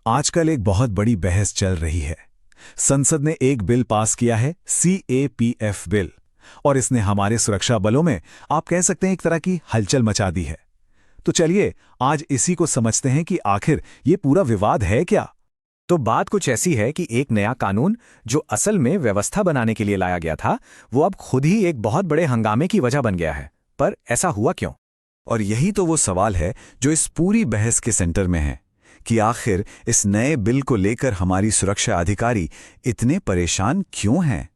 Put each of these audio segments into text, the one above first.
आजकल एक बहुत बड़ी बहस चल रही है। संसद ने एक बिल पास किया है, CAPF बिल, और इसने हमारे सुरक्षा बलों में आप कह सकते हैं एक तरह की हलचल मचा दी है। तो चलिए आज इसी को समझते हैं कि आखिर ये पूरा विवाद है क्या। तो बात कुछ ऐसी है कि एक नया कानून जो असल में व्यवस्था बनाने के लिए लाया गया था, वो अब खुद ही एक बहुत बड़े हंगामे की वजह बन गया है। पर ऐसा हुआ क्यों? और यही तो वो सवाल है जो इस पूरी बहस के सेंटर में है कि आखिर इस नए बिल को लेकर हमारी सुरक्षा अधिकारी इतने परेशान क्यों हैं।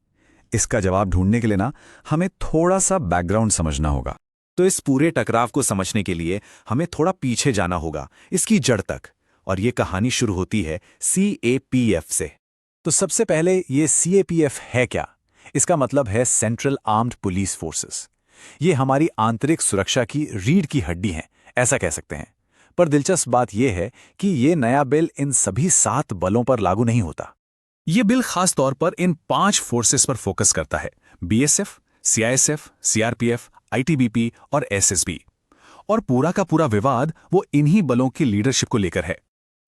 इसका जवाब ढूंढने के लिए हमें थोड़ा सा बैकग्राउंड समझना होगा। तो इस पूरे टकराव को समझने के लिए हमें थोड़ा पीछे जाना होगा, इसकी जड़ तक। और ये कहानी शुरू होती है CAPF से। तो सबसे पहले ये CAPF है क्या? इसका मतलब है सेंट्रल आर्म्ड पुलिस फोर्सेस। ये हमारी आंतरिक सुरक्षा की रीढ़ की हड्डी हैं, ऐसा कह सकते हैं। पर दिलचस्प बात यह है कि ये नया बिल इन सभी 7 बलों पर लागू नहीं होता। ये बिल खास तौर पर इन 5 फोर्सेस पर फोकस करता है: BSF, CISF, CRPF, ITBP और SSB। और पूरा का पूरा विवाद वो इन्हीं बलों की लीडरशिप को लेकर है।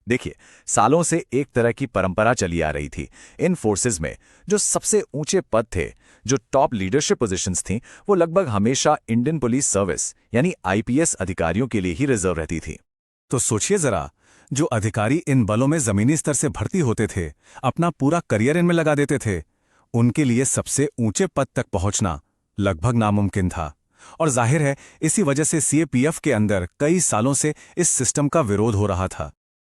देखिए, सालों से एक तरह की परंपरा चली आ रही थी। इन फोर्सेस में जो सबसे ऊंचे पद थे, जो टॉप लीडरशिप पोजीशंस थीं, वो लगभग हमेशा इंडियन पुलिस सर्विस यानी IPS अधिकारियों के लिए ही रिजर्व रहती थी। तो सोचिए जरा, जो अधिकारी इन बलों में जमीनी स्तर से भर्ती होते थे, अपना पूरा करियर इनमें लगा देते थे, उनके लिए सबसे ऊंचे पद तक पहुंचना लगभग नामुमकिन था। और जाहिर है इसी वजह से CAPF के अंदर कई सालों से इस सिस्टम का विरोध हो रहा था।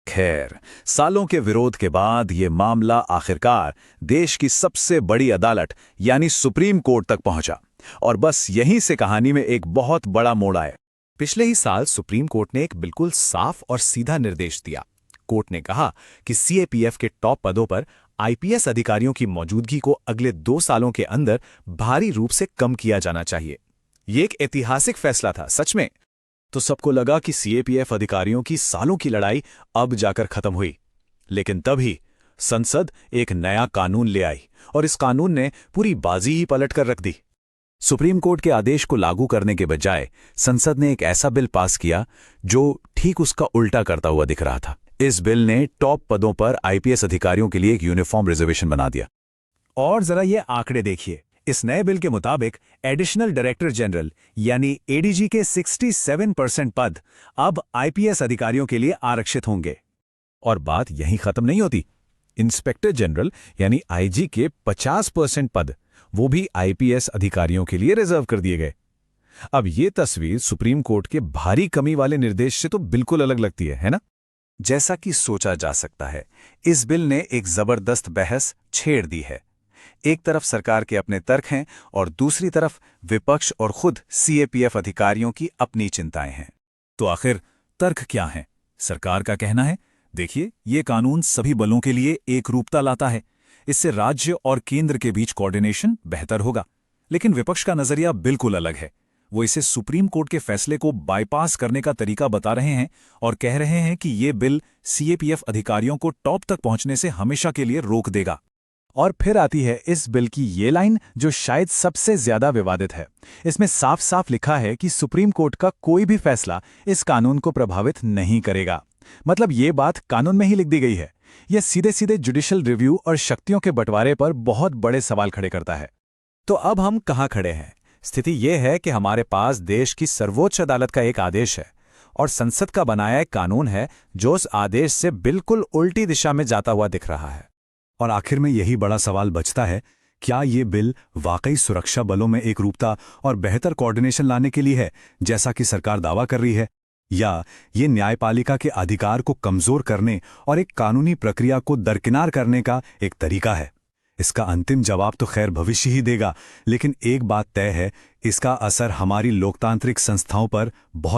खैर, सालों के विरोध के बाद ये मामला आखिरकार देश की सबसे बड़ी अदालत यानी सुप्रीम कोर्ट तक पहुंचा। और बस यहीं से कहानी में एक बहुत बड़ा मोड़ आया। पिछले ही साल सुप्रीम कोर्ट ने एक बिल्कुल साफ और सीधा निर्देश दिया। कोर्ट ने कहा कि CAPF के टॉप पदों पर IPS अधिकारियों की मौजूदगी को अगले 2 सालों के अंदर भारी रूप से कम किया जाना चाहिए। ये एक ऐतिहासिक फैसला था, सच में। तो सबको लगा कि CAPF अधिकारियों की सालों की लड़ाई अब जाकर खत्म हुई। लेकिन तभी संसद एक नया कानून ले आई और इस कानून ने पूरी बाजी ही पलट कर रख दी। सुप्रीम कोर्ट के आदेश को लागू करने के बजाय संसद ने एक ऐसा बिल पास किया जो ठीक उसका उल्टा करता हुआ दिख रहा था। इस बिल ने टॉप पदों पर IPS अधिकारियों के लिए एक यूनिफॉर्म रिजर्वेशन बना दिया। और जरा ये आंकड़े देखिए। इस नए बिल के मुताबिक एडिशनल डायरेक्टर जनरल यानी ADG के 67% पद अब IPS अधिकारियों के लिए आरक्षित होंगे। और बात यहीं खत्म नहीं होती। इंस्पेक्टर जनरल यानी IG के 50% पद वो भी IPS अधिकारियों के लिए रिजर्व कर दिए गए। अब ये तस्वीर सुप्रीम कोर्ट के भारी कमी वाले निर्देश से तो बिल्कुल अलग लगती है ना? जैसा कि सोचा जा सकता है, इस बिल ने एक जबरदस्त बहस छेड़ दी है। एक तरफ सरकार के अपने तर्क हैं और दूसरी तरफ विपक्ष और खुद CAPF अधिकारियों की अपनी चिंताएं हैं। तो आखिर तर्क क्या हैं? सरकार का कहना है, देखिए, ये कानून सभी बलों के लिए एकरूपता लाता है। इससे राज्य और केंद्र के बीच कोऑर्डिनेशन बेहतर होगा। लेकिन विपक्ष का नजरिया बिल्कुल अलग है। वो इसे सुप्रीम कोर्ट के फैसले को बाईपास करने का तरीका बता रहे हैं और कह रहे हैं कि ये बिल CAPF अधिकारियों को टॉप तक पहुंचने से हमेशा के लिए रोक देगा। और फिर आती है इस बिल की ये लाइन जो शायद सबसे ज्यादा विवादित है। इसमें साफ साफ लिखा है कि सुप्रीम कोर्ट का कोई भी फैसला इस कानून को प्रभावित नहीं करेगा। मतलब ये बात कानून में ही लिख दी गई है। यह सीधे सीधे जुडिशियल रिव्यू और शक्तियों के बंटवारे पर बहुत बड़े सवाल खड़े करता है। तो अब हम कहाँ खड़े हैं? स्थिति यह है कि हमारे पास देश की सर्वोच्च अदालत का एक आदेश है और संसद का बनाया एक कानून है जो उस आदेश से बिल्कुल उल्टी दिशा में जाता हुआ दिख रहा है। और आखिर में यही बड़ा सवाल बचता है, क्या ये बिल वाकई सुरक्षा बलों में एकरूपता और बेहतर कोऑर्डिनेशन लाने के लिए है, जैसा कि सरकार दावा कर रही है, या ये न्यायपालिका के अधिकार को कमजोर करने और एक कानूनी प्रक्रिया को दरकिनार करने का एक तरीका है? इसका अंतिम जवाब तो खैर भविष्य ही देगा, लेकिन एक बात तय है, इसका असर हमारी लोकतांत्रिक संस्थाओं पर बहुत